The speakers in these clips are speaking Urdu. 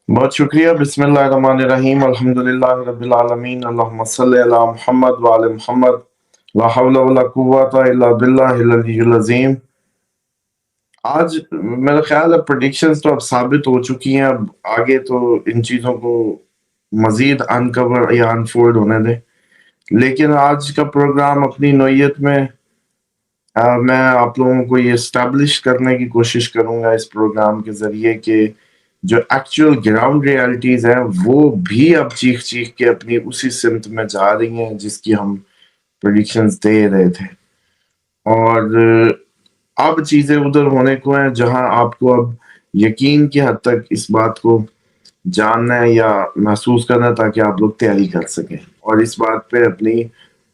بہت شکریہ۔ بسم اللہ الرحمن الرحیم، الحمدللہ رب العالمین، اللہم صلی علی محمد وعلی محمد، لا حول ولا قوت الا باللہ العلی العظیم۔ آج میرا خیال ہے پریڈکشنز تو اب ثابت ہو چکی ہیں، اب آگے تو ان چیزوں کو مزید انکور یا انفولڈ ہونے دیں، لیکن آج کا پروگرام اپنی نوعیت میں میں آپ لوگوں کو یہ اسٹیبلش کرنے کی کوشش کروں گا اس پروگرام کے ذریعے کہ جو ایکچوئل گراؤنڈ ریالٹیز ہیں وہ بھی اب چیخ چیخ کے اپنی اسی سمت میں جا رہی ہیں جس کی ہم پریڈکشنز دے رہے تھے، اور اب چیزیں ادھر ہونے کو ہیں جہاں آپ کو اب یقین کی حد تک اس بات کو جاننا ہے یا محسوس کرنا ہے تاکہ آپ لوگ تیاری کر سکیں اور اس بات پہ اپنی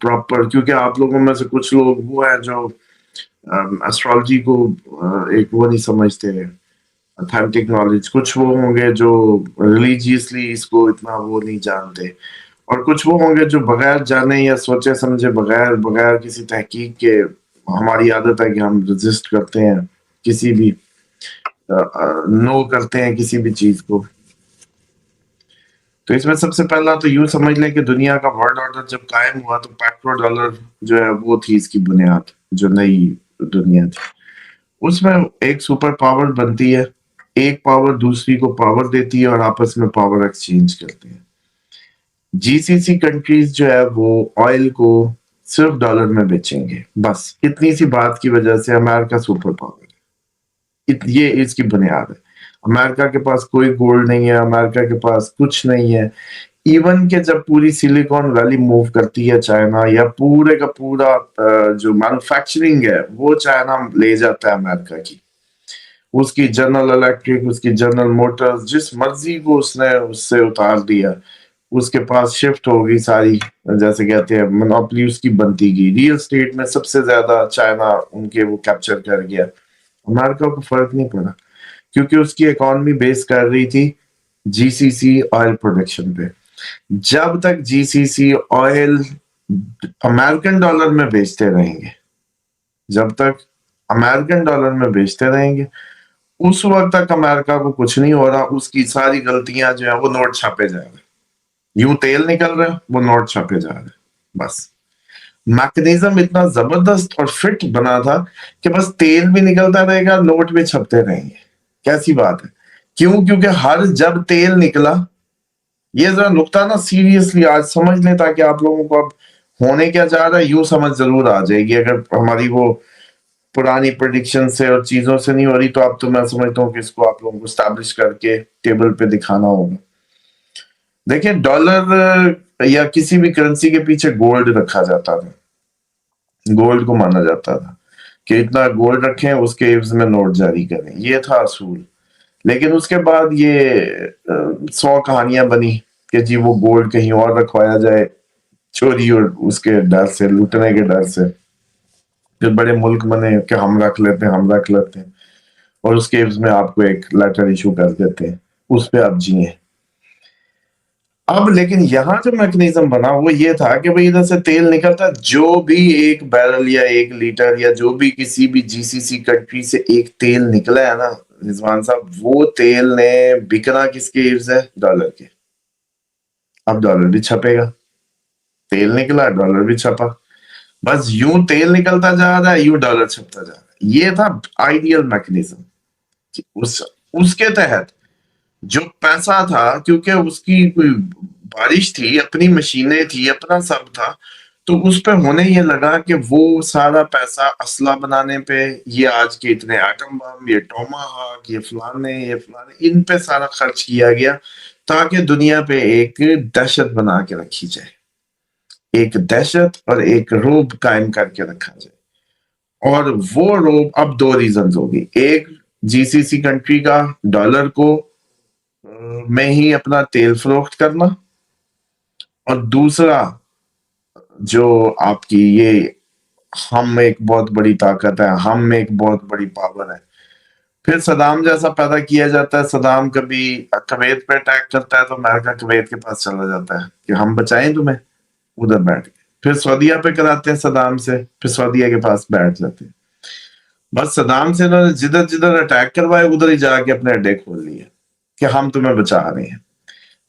پراپر، کیونکہ آپ لوگوں میں سے کچھ لوگ وہ ہیں جو ایسٹرالوجی کو ایک وہ نہیں سمجھتے اتھینٹک نالج، کچھ وہ ہوں گے جو ریلیجیسلی اس کو اتنا وہ نہیں جانتے، اور کچھ وہ ہوں گے جو بغیر جانے یا سوچے سمجھے بغیر کسی تحقیق کے، ہماری عادت ہے کہ ہم رجسٹ کرتے ہیں کسی بھی نو کرتے ہیں کسی بھی چیز کو۔ تو اس میں سب سے پہلا تو یوں سمجھ لیں کہ دنیا کا ورلڈ آرڈر جب قائم ہوا تو پیٹرو ڈالر جو ہے وہ تھی اس کی بنیاد، جو نئی دنیا تھی۔ اس میں ایک سپر پاور بنتی ہے، ایک پاور دوسری کو پاور دیتی ہے اور آپس میں پاور ایکسچینج کرتے ہیں۔ جی سی سی کنٹریز جو ہے وہ آئل کو صرف ڈالر میں بیچیں گے، بس اتنی سی بات کی وجہ سے امریکہ سپر پاور ہے، یہ اس کی بنیاد ہے۔ امریکہ کے پاس کوئی گولڈ نہیں ہے، امریکہ کے پاس کچھ نہیں ہے، ایون کہ جب پوری سلیکون ویلی موو کرتی ہے چائنا، یا پورے کا پورا جو مینوفیکچرنگ ہے وہ چائنا لے جاتا ہے امریکہ کی، اس کی جنرل الیکٹرک، اس کی جنرل موٹرز، جس مرضی کو اس نے اس سے اتار دیا، اس کے پاس شفٹ ہوگی ساری، جیسے کہتے ہیں مونوپلی اس کی بنتی گئی۔ ریئل اسٹیٹ میں سب سے زیادہ چائنا ان کے وہ کیپچر کر گیا، امریکہ کو فرق نہیں پڑا کیونکہ اس کی اکانومی بیس کر رہی تھی جی سی سی آئل پروڈکشن پہ۔ جب تک جی سی سی آئل امریکن ڈالر میں بیچتے رہیں گے، جب تک امریکن ڈالر میں بیچتے رہیں گے، اس وقت تک امریکہ کو کچھ نہیں ہو رہا، اس کی ساری غلطیاں جو ہیں وہ نوٹ چھاپے جا رہے ہیں، یوں تیل نکل رہا ہے وہ نوٹ چھاپے جا رہے ہیں، بس میکنیزم اتنا زبردست اور فٹ بنا تھا کہ بس تیل بھی نکلتا رہے گا، نوٹ بھی چھپتے رہیں گے۔ کیسی بات ہے؟ کیوں؟ کیونکہ ہر جب تیل نکلا، یہ ذرا نقطہ نا سیریسلی آج سمجھ لیں تاکہ آپ لوگوں کو اب ہونے کیا جا رہا ہے یوں سمجھ ضرور آ جائے گی۔ اگر ہماری وہ پرانی پریڈکشن سے اور چیزوں سے نہیں ہو رہی تو اب تو میں سمجھتا ہوں کہ اس کو آپ لوگوں کو اسٹیبلش کر کے ٹیبل پہ دکھانا ہوگا۔ دیکھیں، ڈالر یا کسی بھی کرنسی کے پیچھے گولڈ رکھا جاتا تھا، گولڈ کو مانا جاتا تھا کہ اتنا گولڈ رکھیں، اس کے عوض میں نوٹ جاری کریں، یہ تھا اصول۔ لیکن اس کے بعد یہ 100 کہانیاں بنی کہ جی وہ گولڈ کہیں اور رکھوایا جائے، چوری اور اس کے ڈر سے، لوٹنے کے ڈر سے، پھر بڑے ملک بنے کہ ہم رکھ لیتے ہیں، ہم رکھ لیتے ہیں، اور اس کے عوض میں آپ کو ایک لیٹر ایشو کر دیتے ہیں، اس پہ آپ جیئیں۔ اب لیکن یہاں جو میکنیزم بنا وہ یہ تھا کہ بھئی ادھر سے تیل نکلتا، جو بھی ایک بیرل یا ایک لیٹر یا جو بھی کسی بھی جی سی سی کنٹری سے ایک تیل نکلا ہے نا رضوان صاحب، وہ تیل نے بکنا کس کے عوض ہے؟ ڈالر کے۔ اب ڈالر بھی چھپے گا، تیل نکلا ڈالر بھی چھپا، بس یوں تیل نکلتا جا رہا ہے، یوں ڈالر چھپتا جا رہا ہے۔ یہ تھا آئیڈیل میکنیزم۔ اس کے تحت جو پیسہ تھا، کیونکہ اس کی کوئی بارش تھی، اپنی مشینیں تھی، اپنا سب تھا، تو اس پہ ہونے یہ لگا کہ وہ سارا پیسہ اسلحہ بنانے پہ، یہ آج کے اتنے ایٹم بم، یہ ٹوما ہاک، یہ فلانے، ان پہ سارا خرچ کیا گیا تاکہ دنیا پہ ایک دہشت بنا کے رکھی جائے، ایک دہشت اور ایک رعب قائم کر کے رکھا جائے۔ اور وہ رعب اب دو ریزنز ہوگی، ایک جی سی سی کنٹری کا ڈالر کو میں ہی اپنا تیل فروخت کرنا، اور دوسرا جو آپ کی یہ ہم ایک بہت بڑی طاقت ہے، ہم ایک بہت بڑی پاور ہے۔ پھر صدام جیسا پیدا کیا جاتا ہے، صدام کبھی کویت پہ اٹیک کرتا ہے تو امریکہ کویت کے پاس چلا جاتا ہے کہ ہم بچائیں تمہیں، ادھر بیٹھ کے۔ پھر سعودیہ پہ کراتے ہیں صدام سے، پھر سعودیہ کے پاس بیٹھ جاتے ہیں۔ بس صدام سے انہوں نے جدھر جدھر اٹیک کروائے ادھر ہی جا کے اپنے اڈے کھول لیے کہ ہم تمہیں بچا رہے ہیں،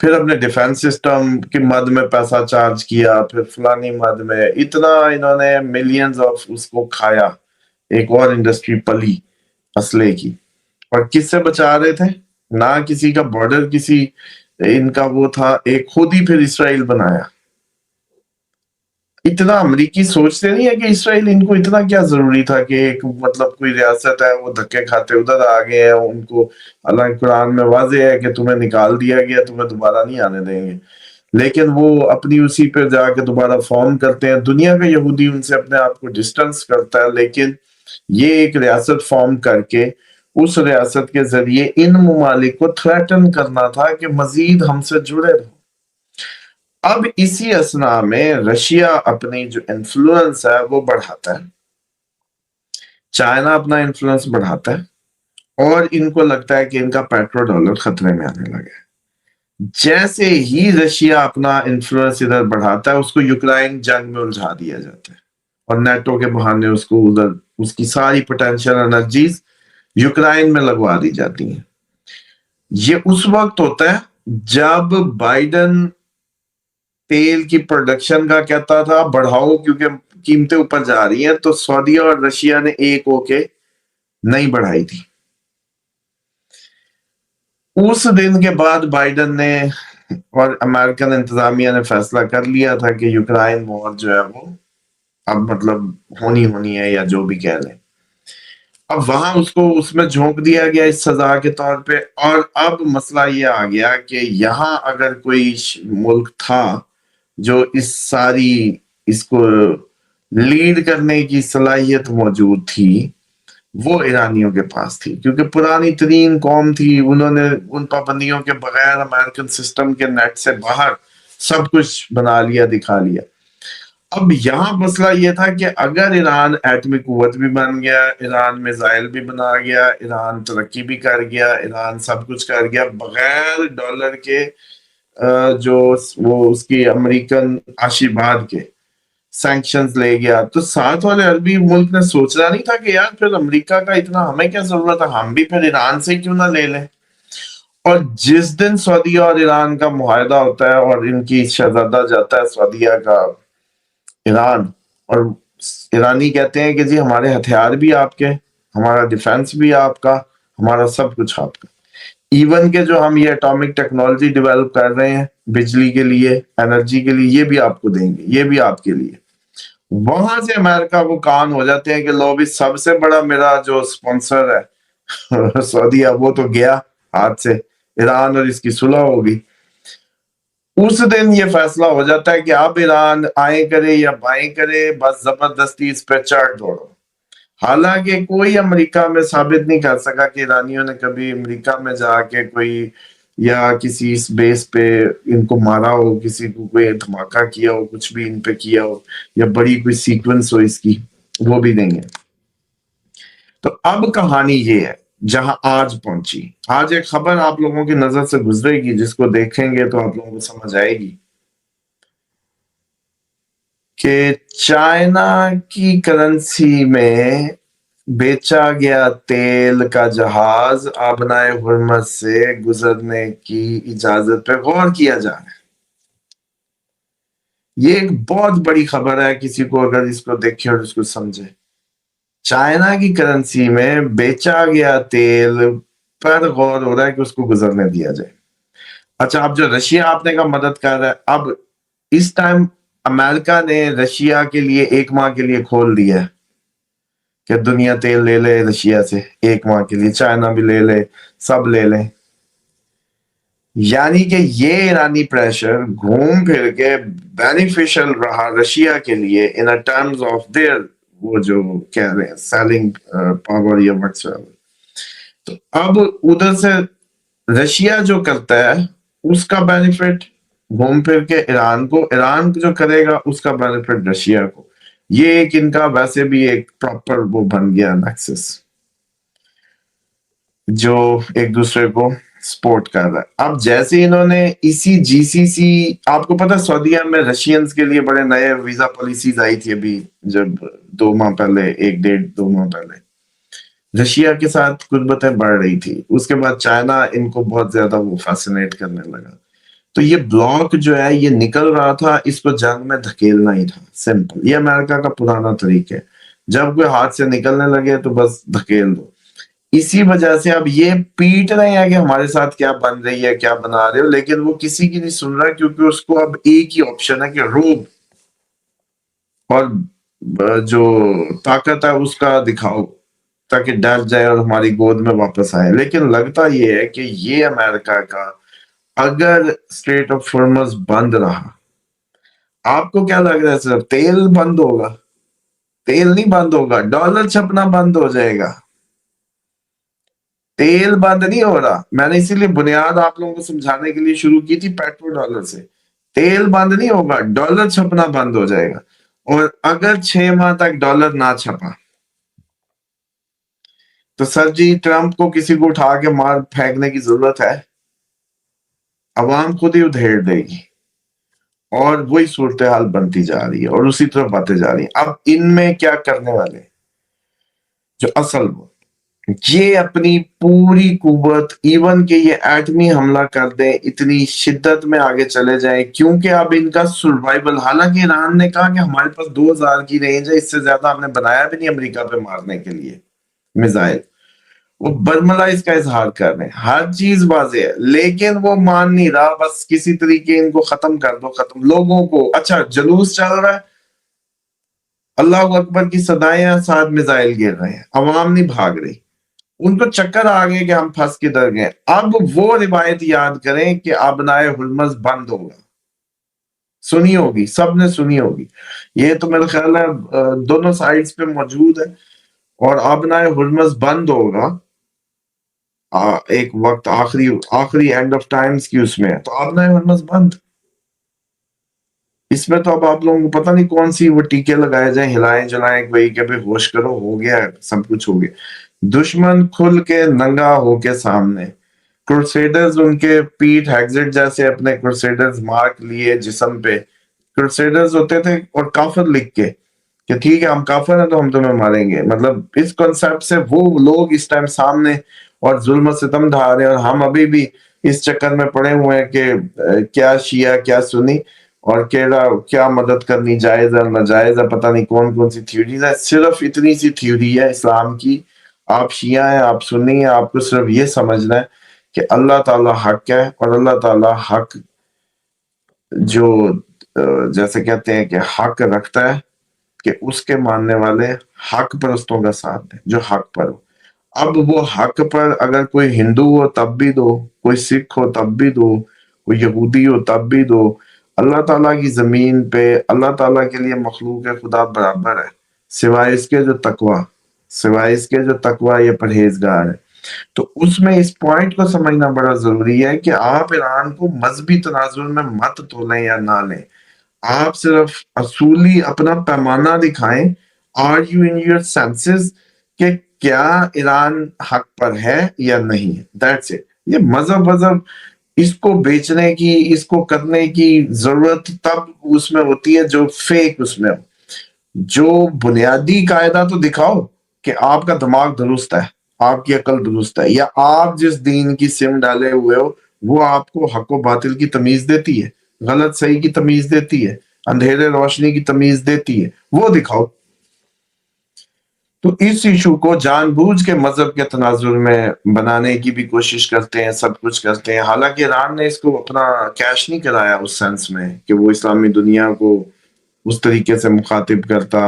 پھر اپنے ڈیفنس سسٹم کی مد میں پیسہ چارج کیا، پھر فلانی مد میں اتنا انہوں نے ملینز آف اس کو کھایا، ایک اور انڈسٹری پلی اسلحے کی، اور کس سے بچا رہے تھے؟ نہ کسی کا بارڈر کسی ان کا وہ تھا، ایک خود ہی پھر اسرائیل بنایا۔ اتنا امریکی سوچتے نہیں ہے کہ اسرائیل ان کو اتنا کیا ضروری تھا کہ ایک مطلب کوئی ریاست ہے وہ دھکے کھاتے ادھر آ گئے ہیں، ان کو اللہ کے قرآن میں واضح ہے کہ تمہیں نکال دیا گیا، تمہیں دوبارہ نہیں آنے دیں گے، لیکن وہ اپنی اسی پہ جا کے دوبارہ فارم کرتے ہیں۔ دنیا کا یہودی ان سے اپنے آپ کو ڈسٹنس کرتا ہے، لیکن یہ ایک ریاست فارم کر کے اس ریاست کے ذریعے ان ممالک کو تھریٹن کرنا تھا کہ مزید ہم سے جڑے رہو۔ اب اسی اسنا میں رشیا اپنی جو انفلوئنس ہے وہ بڑھاتا ہے، چائنا اپنا انفلوئنس بڑھاتا ہے، اور ان کو لگتا ہے کہ ان کا پیٹرو ڈالر خطرے میں آنے لگا ہے۔ جیسے ہی رشیا اپنا انفلوئنس ادھر بڑھاتا ہے، اس کو یوکرائن جنگ میں الجھا دیا جاتا ہے، اور نیٹو کے بہانے اس کو ادھر اس کی ساری پوٹینشیل انرجیز یوکرائن میں لگوا دی جاتی ہیں۔ یہ اس وقت ہوتا ہے جب بائیڈن تیل کی پروڈکشن کا کہتا تھا بڑھاؤ کیونکہ قیمتیں اوپر جا رہی ہیں، تو سعودیہ اور رشیا نے ایک ہو کے نہیں بڑھائی تھی۔ اس دن کے بعد بائیڈن نے اور امریکن انتظامیہ نے فیصلہ کر لیا تھا کہ یوکرائن وار جو ہے وہ اب مطلب ہونی ہے، یا جو بھی کہہ لیں۔ اب وہاں اس کو اس میں جھونک دیا گیا اس سزا کے طور پہ، اور اب مسئلہ یہ آ گیا کہ یہاں اگر کوئی ملک تھا جو اس ساری اس کو لیڈ کرنے کی صلاحیت موجود تھی، وہ ایرانیوں کے پاس تھی، کیونکہ پرانی ترین قوم تھی، انہوں نے ان پابندیوں کے بغیر امریکن سسٹم کے نیٹ سے باہر سب کچھ بنا لیا، دکھا لیا۔ اب یہاں مسئلہ یہ تھا کہ اگر ایران ایٹمی قوت بھی بن گیا، ایران میزائل بھی بنا گیا، ایران ترقی بھی کر گیا، ایران سب کچھ کر گیا بغیر ڈالر کے جو وہ اس کی امریکن آشیرواد کے سینکشنز لے گیا، تو ساتھ والے عربی ملک نے سوچنا نہیں تھا کہ یار پھر امریکہ کا اتنا ہمیں کیا ضرورت ہے، ہم بھی پھر ایران سے کیوں نہ لے لیں۔ اور جس دن سعودیہ اور ایران کا معاہدہ ہوتا ہے اور ان کی شہزادہ جاتا ہے سعودیہ کا ایران، اور ایرانی کہتے ہیں کہ جی ہمارے ہتھیار بھی آپ کے، ہمارا ڈیفنس بھی آپ کا، ہمارا سب کچھ آپ کا، ایون کہ جو ہم یہ اٹامک ٹیکنالوجی ڈیولپ کر رہے ہیں بجلی کے لیے، انرجی کے لیے، یہ بھی آپ کو دیں گے، یہ بھی آپ کے لیے۔ وہاں سے امریکہ وہ کان ہو جاتے ہیں کہ لو بھی سب سے بڑا میرا جو سپانسر ہے سعودیہ، وہ تو گیا ہاتھ سے، ایران اور اس کی صلح ہوگی۔ اس دن یہ فیصلہ ہو جاتا ہے کہ اب ایران آئیں کرے یا بائیں کرے، بس زبردستی اس پہ چڑھ دوڑو۔ حالانکہ کوئی امریکہ میں ثابت نہیں کر سکا کہ ایرانیوں نے کبھی امریکہ میں جا کے کوئی یا کسی اس بیس پہ ان کو مارا ہو، کسی کو کوئی دھماکہ کیا ہو، کچھ بھی ان پہ کیا ہو، یا بڑی کوئی سیکوینس ہو اس کی، وہ بھی نہیں ہے۔ تو اب کہانی یہ ہے جہاں آج پہنچی۔ آج ایک خبر آپ لوگوں کی نظر سے گزرے گی، جس کو دیکھیں گے تو آپ لوگوں کو سمجھ آئے گی کہ چائنا کی کرنسی میں بیچا گیا تیل کا جہاز آبنائے ہرمز سے گزرنے کی اجازت پہ غور کیا جا رہا ہے۔ یہ ایک بہت بڑی خبر ہے کسی کو اگر اس کو دیکھے اور اس کو سمجھے۔ چائنا کی کرنسی میں بیچا گیا تیل پر غور ہو رہا ہے کہ اس کو گزرنے دیا جائے۔ اچھا، اب جو رشیا آپ نے کہا مدد کر رہا ہے، اب اس ٹائم امریکہ نے رشیا کے لیے 1 ماہ کے لیے کھول دیا ہے کہ دنیا تیل لے لے رشیا سے 1 ماہ کے لیے، چائنا بھی لے لے، سب لے لیں۔ یعنی کہ یہ ایرانی پریشر گھوم پھر کے بینیفیشل رہا رشیا کے لیے ان ٹرمز آف دیئر وہ جو کہہ رہے ہیں سیلنگ پاور یا واٹس ایور۔ تو اب ادھر سے رشیا جو کرتا ہے اس کا بینیفٹ گھوم پھر کے ایران کو، ایران جو کرے گا اس کا بینیفٹ رشیا کو۔ یہ ایک ان کا ویسے بھی ایک پراپر وہ بن گیا نیکسس جو ایک دوسرے کو سپورٹ کر رہا ہے۔ اب جیسے انہوں نے اسی جی سی سی، آپ کو پتا سعودیہ میں رشینز کے لیے بڑے نئے ویزا پالیسیز آئی تھی ابھی، جب 2 ماہ پہلے، 1 ڈیڑھ 2 ماہ پہلے، رشیا کے ساتھ قربتیں بڑھ رہی تھی، اس کے بعد چائنا ان کو بہت زیادہ وہ فیسنیٹ کرنے لگا. تو یہ بلاک جو ہے یہ نکل رہا تھا، اس کو جنگ میں دھکیلنا ہی تھا، سمپل. یہ امریکہ کا پرانا طریقہ ہے، جب کوئی ہاتھ سے نکلنے لگے تو بس دھکیل دو. اسی وجہ سے اب یہ پیٹ رہے ہیں کہ ہمارے ساتھ کیا بن رہی ہے، کیا بنا رہے ہو، لیکن وہ کسی کی نہیں سن رہا، کیونکہ اس کو اب ایک ہی آپشن ہے کہ روب اور جو طاقت ہے اس کا دکھاؤ تاکہ ڈر جائے اور ہماری گود میں واپس آئے. لیکن لگتا یہ ہے کہ یہ امریکہ کا اگر اسٹریٹ آف ہارمز بند رہا، آپ کو کیا لگ رہا ہے؟ صرف تیل بند ہوگا؟ تیل نہیں بند ہوگا، ڈالر چھپنا بند ہو جائے گا. تیل بند نہیں ہو رہا. میں نے اسی لیے بنیاد آپ لوگوں کو سمجھانے کے لیے شروع کی تھی پیٹرو ڈالر سے. تیل بند نہیں ہوگا، ڈالر چھپنا بند ہو جائے گا. اور اگر 6 ماہ تک ڈالر نہ چھپا تو سر جی ٹرمپ کو کسی کو اٹھا کے مار پھینکنے کی ضرورت ہے؟ عوام خود ہی ادھیڑ دے گی. اور وہی صورتحال بنتی جا رہی ہے اور اسی طرح باتیں جا رہی ہیں. اب ان میں کیا کرنے والے جو اصل وہ یہ اپنی پوری قوت، ایون کہ یہ ایٹمی حملہ کر دیں، اتنی شدت میں آگے چلے جائیں، کیونکہ اب ان کا سروائیول. حالانکہ ایران نے کہا کہ ہمارے پاس 2000 کی رینج ہے، اس سے زیادہ ہم نے بنایا بھی نہیں امریکہ پہ مارنے کے لیے میزائل. وہ برملا اس کا اظہار کر رہے ہیں، ہر چیز واضح ہے، لیکن وہ مان نہیں رہا. بس کسی طریقے ان کو ختم کر دو، ختم. لوگوں کو اچھا جلوس چل رہا ہے، اللہ اکبر کی صدائیں ہیں، ساتھ میزائل گر رہے ہیں، عوام نہیں بھاگ رہی. ان کو چکر آ گئے کہ ہم پھنس کے در گئے. اب وہ روایت یاد کریں کہ آبنائے ہرمز بند ہوگا. سنی ہوگی، سب نے سنی ہوگی. یہ تو میرا خیال ہے دونوں سائڈز پہ موجود ہے. اور آبنائے ہرمز بند ہوگا ایک وقت، آخری اینڈ آف ٹائمز کی اس میں. تو آبنائے ہرمز بند. اس میں تو اب آپ لوگوں کو پتہ نہیں کون سی وہ ٹیکے لگائے جائیں، ہلائیں جلائیں وہی کہ بھئی ہوش کرو، ہو گیا سب کچھ ہو گیا. دشمن کھل کے ننگا ہو کے سامنے. کرسیڈرز ان کے پیٹ ہیگزٹ جیسے اپنے کرسیڈرز مارک لیے جسم پہ. کرسیڈرز ہوتے تھے اور کافر لکھ کے کہ ٹھیک ہے ہم کافر ہیں تو ہم تمہیں ماریں گے. مطلب اس کنسپٹ سے وہ لوگ اس ٹائم سامنے اور ظلم و ستم ڈھا رہے ہیں، اور ہم ابھی بھی اس چکر میں پڑے ہوئے ہیں کہ کیا شیعہ کیا سنی اور کیا مدد کرنی جائز ہے ناجائز ہے. پتہ نہیں کون کون سی تھیوریز ہے. صرف اتنی سی تھیوری ہے اسلام کی، آپ شیعہ ہیں، آپ سنی ہیں، آپ کو صرف یہ سمجھنا ہے کہ اللہ تعالیٰ حق ہے، اور اللہ تعالیٰ حق جو جیسے کہتے ہیں کہ حق رکھتا ہے کہ اس کے ماننے والے حق پرستوں کا ساتھ دیں جو حق پر ہو. اب وہ حق پر اگر کوئی ہندو ہو تب بھی دو، کوئی سکھ ہو تب بھی دو، کوئی یہودی ہو تب بھی دو. اللہ تعالیٰ کی زمین پہ اللہ تعالیٰ کے لیے مخلوق خدا برابر ہے، سوائے اس کے جو تقوی یہ پرہیزگار ہے. تو اس میں اس پوائنٹ کو سمجھنا بڑا ضروری ہے کہ آپ ایران کو مذہبی تناظر میں مت تولیں یا نہ لیں. آپ صرف اصولی اپنا پیمانہ دکھائیں. Are you in your senses کہ کیا ایران حق پر ہے یا نہیں. That's it. یہ مذہب اس کو بیچنے کی، اس کو کرنے کی ضرورت تب اس میں ہوتی ہے جو فیک اس میں ہو. جو بنیادی قاعدہ تو دکھاؤ کہ آپ کا دماغ درست ہے، آپ کی عقل درست ہے، یا آپ جس دین کی سم ڈالے ہوئے ہو وہ آپ کو حق و باطل کی تمیز دیتی ہے، غلط صحیح کی تمیز دیتی ہے، اندھیرے روشنی کی تمیز دیتی ہے، وہ دکھاؤ. تو اس ایشو کو جان بوجھ کے مذہب کے تناظر میں بنانے کی بھی کوشش کرتے ہیں، سب کچھ کرتے ہیں. حالانکہ ایران نے اس کو اپنا کیش نہیں کرایا اس سینس میں کہ وہ اسلامی دنیا کو اس طریقے سے مخاطب کرتا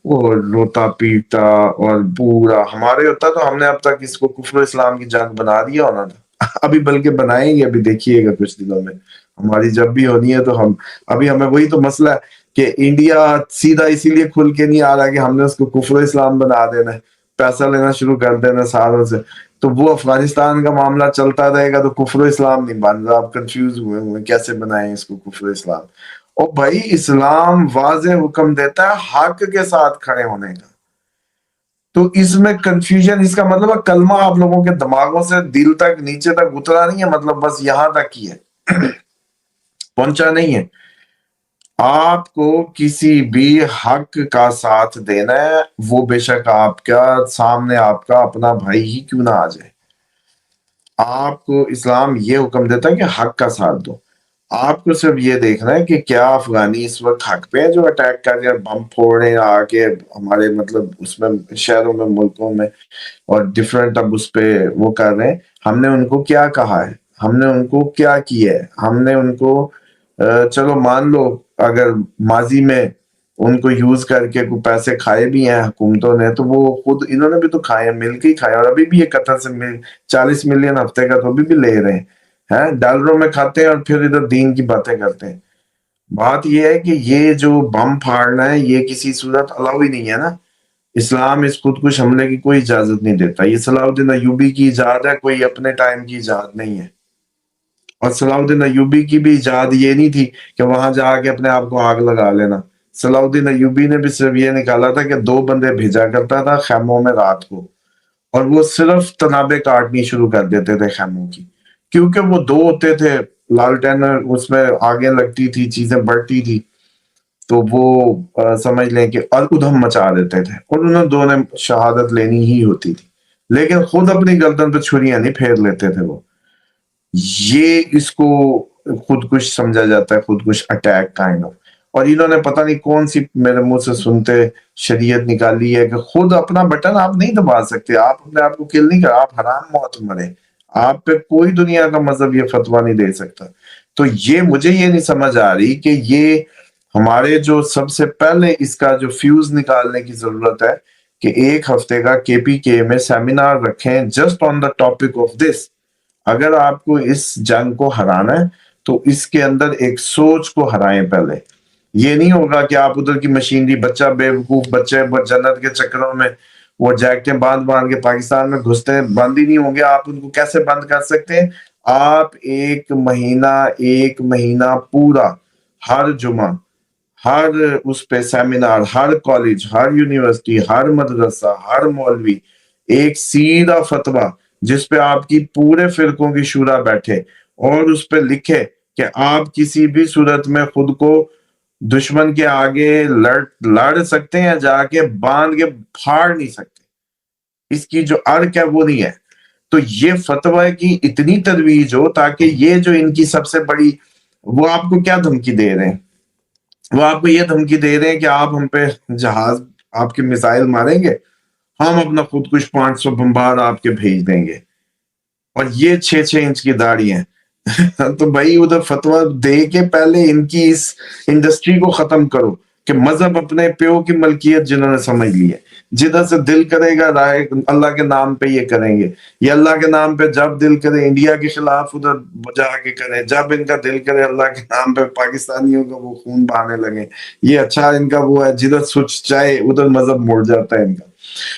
اور روتا پیٹتا اور پورا ہمارے ہوتا تو ہم نے اب تک اس کو کفر اسلام کی جنگ بنا دیا ہونا تھا. ابھی بلکہ بنائیں گے، ابھی دیکھیے گا کچھ دنوں میں ہماری جب بھی ہونی ہے تو ابھی ہمیں وہی تو مسئلہ ہے کہ انڈیا سیدھا اسی لیے کھل کے نہیں آ رہا کہ ہم نے اس کو کفر اسلام بنا دینا ہے، پیسہ لینا شروع کر دینا سالوں سے. تو وہ افغانستان کا معاملہ چلتا رہے گا تو کفر اسلام نہیں بن رہا. آپ کنفیوز ہوئے کیسے بنائیں اس کو کفر اسلام. اور بھائی اسلام واضح حکم دیتا ہے حق کے ساتھ کھڑے ہونے کا. تو اس میں کنفیوژن، اس کا مطلب ہے کلمہ آپ لوگوں کے دماغوں سے دل تک نیچے تک اترا نہیں ہے، مطلب بس یہاں تک ہی ہے، پہنچا نہیں ہے. آپ کو کسی بھی حق کا ساتھ دینا ہے، وہ بے شک آپ کا سامنے آپ کا اپنا بھائی ہی کیوں نہ آ جائے، آپ کو اسلام یہ حکم دیتا ہے کہ حق کا ساتھ دو۔ آپ کو صرف یہ دیکھنا ہے کہ کیا افغانی اس وقت حق پہ ہے جو اٹیک کر رہے ہیں، بم پھوڑ رہے ہیں آ کے ہمارے مطلب اس میں شہروں میں، ملکوں میں، اور ڈفرینٹ اب اس پہ وہ کر رہے ہیں۔ ہم نے ان کو کیا کہا ہے، ہم نے ان کو کیا کیا ہے، ہم نے ان کو چلو مان لو اگر ماضی میں ان کو یوز کر کے کوئی پیسے کھائے بھی ہیں حکومتوں نے، تو وہ خود انہوں نے بھی تو کھائے ہیں، مل کے ہی کھائے، اور ابھی بھی یہ قطر سے 40 ملین ہفتے کا تو ابھی بھی لے رہے ہیں، ڈالروں میں کھاتے ہیں اور پھر ادھر دین کی باتیں کرتے ہیں۔ بات یہ ہے کہ یہ جو بم پھاڑنا ہے یہ کسی صورت الاؤ ہی نہیں ہے نا، اسلام اس خودکش حملے کی کوئی اجازت نہیں دیتا، یہ صلاح الدین ایوبی کی ایجاد ہے، کوئی اپنے ٹائم کی ایجاد نہیں ہے۔ اور صلاح الدین ایوبی کی بھی ایجاد یہ نہیں تھی کہ وہاں جا کے اپنے آپ کو آگ لگا لینا۔ صلاح الدین ایوبی نے بھی صرف یہ نکالا تھا کہ 2 بندے بھیجا کرتا تھا خیموں میں رات کو، اور وہ صرف تنابیں کاٹنی شروع کر دیتے تھے خیموں کی، کیونکہ وہ 2 ہوتے تھے، لالٹین اس میں آگے لگتی تھی، چیزیں بڑھتی تھی، تو وہ سمجھ لیں کہ ادھم مچا دیتے تھے، اور انہوں دونوں نے شہادت لینی ہی ہوتی تھی، لیکن خود اپنی گردن پہ چھریاں نہیں پھیر لیتے تھے وہ۔ یہ اس کو خودکش سمجھا جاتا ہے، خودکش اٹیک کائنڈ آف۔ اور انہوں نے پتہ نہیں کون سی میرے منہ سے سنتے شریعت نکالی ہے کہ خود اپنا بٹن آپ نہیں دبا سکتے، آپ اپنے آپ کو کل نہیں کر، آپ حرام موت مرے، آپ پہ کوئی دنیا کا مذہب یہ فتویٰ نہیں دے سکتا۔ تو یہ مجھے یہ نہیں سمجھ آ رہی کہ یہ ہمارے جو سب سے پہلے اس کا جو فیوز نکالنے کی ضرورت ہے کہ 1 ہفتے کا KPK میں سیمینار رکھیں just on the topic of this. اگر آپ کو اس جنگ کو ہرانا ہے تو اس کے اندر ایک سوچ کو ہرائیں پہلے۔ یہ نہیں ہوگا کہ آپ ادھر کی مشینری، بچہ بے وقوف بچے جنت کے چکروں میں وہ جیکٹیں باندھ کے پاکستان میں گھستے ہیں، بند ہی نہیں ہوں گے۔ آپ ان کو کیسے بند کر سکتے ہیں؟ آپ ایک مہینہ پورا، ہر جمعہ، ہر اس پہ سیمینار، ہر کالج، ہر یونیورسٹی، ہر مدرسہ، ہر مولوی ایک سیدھا فتویٰ جس پہ آپ کی پورے فرقوں کی شورا بیٹھے اور اس پہ لکھے کہ آپ کسی بھی صورت میں خود کو دشمن کے آگے لڑ سکتے ہیں، جا کے باندھ کے پھاڑ نہیں سکتے، اس کی جو ارک ہے وہ نہیں ہے۔ تو یہ فتویٰ کی اتنی ترویج ہو تاکہ یہ جو ان کی سب سے بڑی، وہ آپ کو کیا دھمکی دے رہے ہیں؟ وہ آپ کو یہ دھمکی دے رہے ہیں کہ آپ ہم پہ جہاز، آپ کے میزائل ماریں گے، ہم اپنا خودکش 500 بمبار آپ کے بھیج دیں گے، اور یہ 6 انچ کی داڑھی ہیں۔ تو بھائی ادھر فتویٰ دے کے پہلے ان کی اس انڈسٹری کو ختم کرو کہ مذہب اپنے پیو کی ملکیت جنہوں نے سمجھ لی ہے، جدھر سے دل کرے گا رائے اللہ کے نام پہ یہ کریں گے، یہ اللہ کے نام پہ جب دل کرے انڈیا کے خلاف ادھر جا کے کریں، جب ان کا دل کرے اللہ کے نام پہ پاکستانیوں کا وہ خون بہانے لگے، یہ اچھا ان کا وہ ہے، جدھر سوچ چاہے ادھر مذہب مڑ جاتا ہے ان کا۔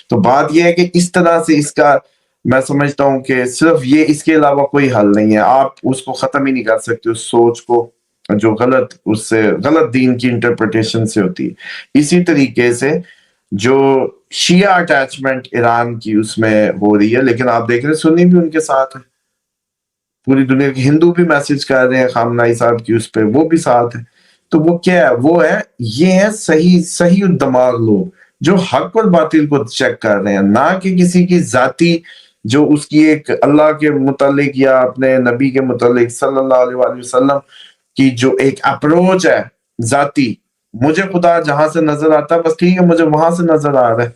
تو بات یہ ہے کہ اس طرح سے اس کا میں سمجھتا ہوں کہ صرف یہ، اس کے علاوہ کوئی حل نہیں ہے، آپ اس کو ختم ہی نہیں کر سکتے، اس سوچ کو جو غلط، اس سے غلط دین کی انٹرپریٹیشن سے ہوتی ہے۔ اسی طریقے سے جو شیعہ اٹیچمنٹ ایران کی اس میں ہو رہی ہے، لیکن آپ دیکھ رہے ہیں سنی بھی ان کے ساتھ ہے، پوری دنیا کے ہندو بھی میسج کر رہے ہیں خامنہ ای صاحب کی اس پہ، وہ بھی ساتھ ہے۔ تو وہ کیا ہے؟ وہ ہے، یہ ہے صحیح دماغ لوگ جو حق اور باطل کو چیک کر رہے ہیں، نہ کہ کسی کی ذاتی، جو اس کی ایک اللہ کے متعلق یا اپنے نبی کے متعلق صلی اللہ علیہ وآلہ وسلم کی جو ایک اپروچ ہے ذاتی، مجھے خدا جہاں سے نظر آتا ہے بس ٹھیک ہے، مجھے وہاں سے نظر آ رہا ہے،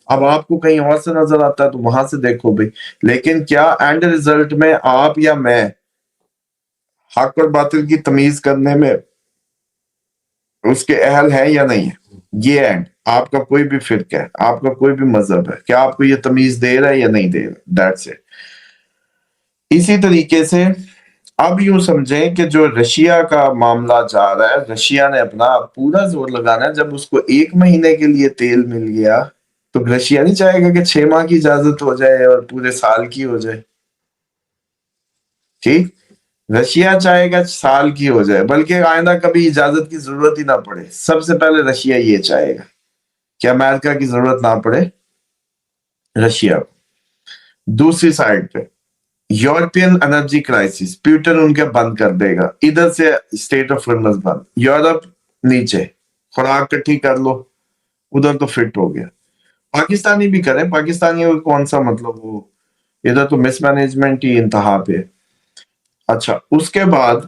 اب آپ کو کہیں اور سے نظر آتا ہے تو وہاں سے دیکھو بھائی، لیکن کیا اینڈ ریزلٹ میں آپ یا میں حق اور باطل کی تمیز کرنے میں اس کے اہل ہے یا نہیں ہے؟ یہ اینڈ آپ کا کوئی بھی فرقہ ہے، آپ کا کوئی بھی مذہب ہے، کیا آپ کو یہ تمیز دے رہا ہے یا نہیں دے رہا؟ That's it. اسی طریقے سے اب یوں سمجھیں کہ جو رشیا کا معاملہ جا رہا ہے، رشیا نے اپنا پورا زور لگانا ہے، جب اس کو 1 مہینے کے لیے تیل مل گیا تو رشیا نہیں چاہے گا کہ 6 ماہ کی اجازت ہو جائے اور پورے سال کی ہو جائے، ٹھیک؟ رشیا چاہے گا سال کی ہو جائے، بلکہ آئندہ کبھی اجازت کی ضرورت ہی نہ پڑے۔ سب سے پہلے رشیا یہ چاہے گا کہ امریکہ کی ضرورت نہ پڑے رشیا کو۔ دوسری سائڈ پہ یورپین انرجی کرائسس، پیوٹن ان کے بند کر دے گا، ادھر سے اسٹیٹ آف ہرمز بند، یورپ نیچے خوراک کٹھی کر لو ادھر تو فٹ ہو گیا. پاکستانی بھی کریں, پاکستانی کو کون سا مطلب وہ ادھر تو مس مینجمنٹ ہی انتہا پہ. اچھا اس کے بعد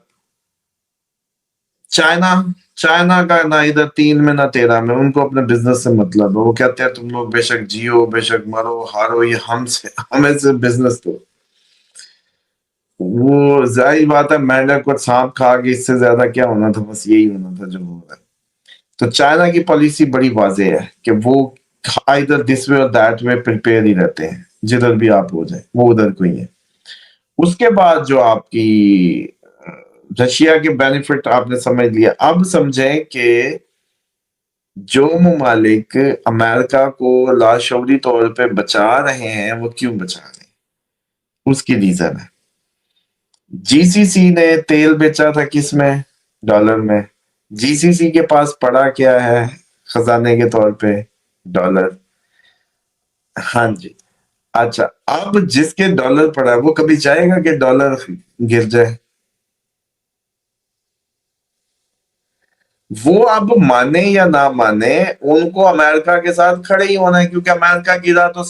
چائنا, چائنا کا نہ ادھر 3 میں نہ 13 میں, ان کو اپنے بزنس سے مطلب ہے. وہ کہتے ہیں تم لوگ بے شک جیو بے شک مرو ہارو, یہ ہمیں سے بزنس تو وہ ظاہر بات ہے مینڈک کو سانپ کھا کے اس سے زیادہ کیا ہونا تھا, بس یہی ہونا تھا جو ہو رہا ہے. تو چائنا کی پالیسی بڑی واضح ہے کہ وہ ادھر دس وے اور دیٹ وے پریپیئر ہی رہتے ہیں, جدھر بھی آپ ہو جائیں وہ ادھر کو ہی ہے. اس کے بعد جو آپ کی رشیا کے بینیفٹ آپ نے سمجھ لیا. اب سمجھیں کہ جو ممالک امریکہ کو لاشعوری طور پہ بچا رہے ہیں وہ کیوں بچا رہے ہیں, اس کی ریزن ہے. جی سی سی نے تیل بیچا تھا کس میں, ڈالر میں. جی سی سی کے پاس پڑا کیا ہے خزانے کے طور پہ, ڈالر. ہاں جی. اچھا اب جس کے ڈالر پڑا ہے وہ کبھی چاہے گا کہ ڈالر گر جائے؟ وہ اب مانے یا نہ مانے ان کو امریکہ کے ساتھ کھڑے ہی ہونا ہے, کیونکہ امریکہ گرا تو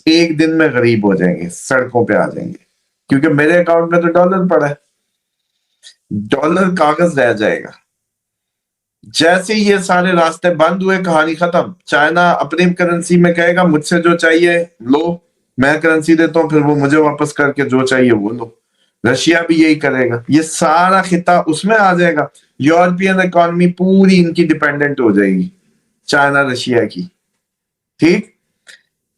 ایک دن میں غریب ہو جائیں گے, سڑکوں پہ آ جائیں گے, کیونکہ میرے اکاؤنٹ میں تو ڈالر پڑا ہے. ڈالر کاغذ رہ جائے گا. جیسے یہ سارے راستے بند ہوئے کہانی ختم. چائنا اپنی کرنسی میں کہے گا مجھ سے جو چاہیے لو, میں کرنسی دیتا ہوں, پھر وہ مجھے واپس کر کے جو چاہیے وہ لو. رشیا بھی یہی کرے گا, یہ سارا خطہ اس میں آ جائے گا. یورپین اکانومی پوری ان کی ڈیپینڈنٹ ہو جائے گی چائنا رشیا کی. ٹھیک,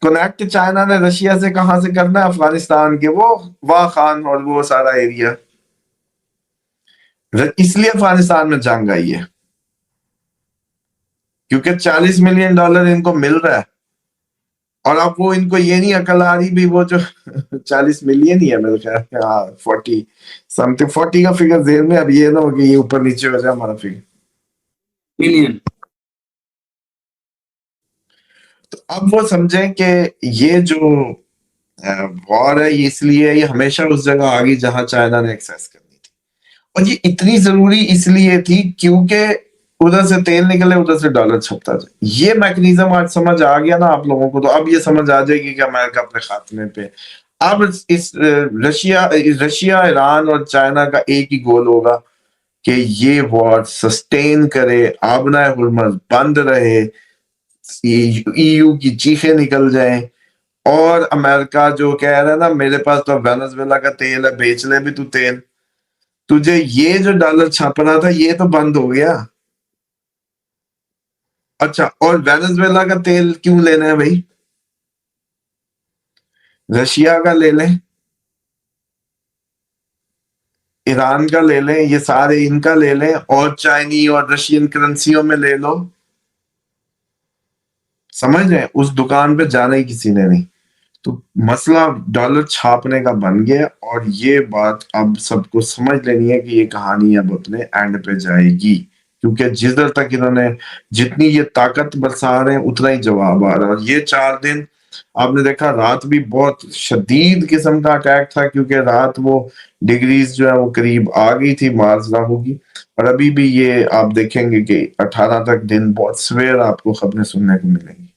کنیکٹ چائنا نے رشیا سے کہاں سے کرنا ہے, افغانستان کے وہ واہ خان اور وہ سارا ایریا. اس لیے افغانستان میں جنگ آئی ہے کیونکہ $40 ملین ان کو مل رہا ہے. اور اب وہ ان کو یہ نہیں عقل آ رہی بھی وہ جو 40 ملین ہی ہے میرے خیال, ہاں 40 سم تھنگ, 40 کا فگر ذہن میں, اب یہ نہ ہو کہ یہ اوپر نیچے ہو جائے ہمارا فگر ملین. تو اب وہ سمجھیں کہ یہ جو وار ہے یہ اس لیے یہ ہمیشہ اس جگہ آ گئی جہاں چائنا نے ایکسیس کرنی تھی. اور یہ اتنی ضروری اس لیے تھی کیونکہ ادھر سے تیل نکلے ادھر سے ڈالر چھپتا جائے. یہ میکنیزم آج سمجھ آ گیا نا آپ لوگوں کو, تو اب یہ سمجھ آ جائے گی کہ امریکہ اپنے خاتمے پہ. اب اس رشیا ایران اور چائنا کا ایک ہی گول ہوگا کہ یہ وار سسٹین کرے, آبنہ ہرمز بند رہے, ای یو کی چیخیں نکل جائیں, اور امریکہ جو کہہ رہا ہے نا میرے پاس تو وینزویلا کا تیل ہے, بیچ لے بھی تو تیل, تجھے یہ جو ڈالر چھاپ رہا تھا یہ تو بند ہو گیا. اچھا اور وینزویلا کا تیل کیوں لینا ہے بھائی, رشیا کا لے لیں, ایران کا لے لیں, یہ سارے ان کا لے لیں, اور چائنی اور رشین کرنسیوں میں لے لو. سمجھ رہے ہیں, اس دکان پہ جانا ہی کسی نے نہیں. تو مسئلہ ڈالر چھاپنے کا بن گیا, اور یہ بات اب سب کو سمجھ لینی ہے کہ یہ کہانی اب اپنے اینڈ پہ جائے گی, کیونکہ جدھر تک انہوں نے جتنی یہ طاقت برسا رہے ہیں اتنا ہی جواب آ رہا ہے. اور یہ 4 دن آپ نے دیکھا رات بھی بہت شدید قسم کا اٹیک تھا, کیونکہ رات وہ ڈگریز جو ہے وہ قریب آ گئی تھی مارس راہو کی. اور ابھی بھی یہ آپ دیکھیں گے کہ 18 تک دن بہت سویر آپ کو خبریں سننے کو ملیں گی.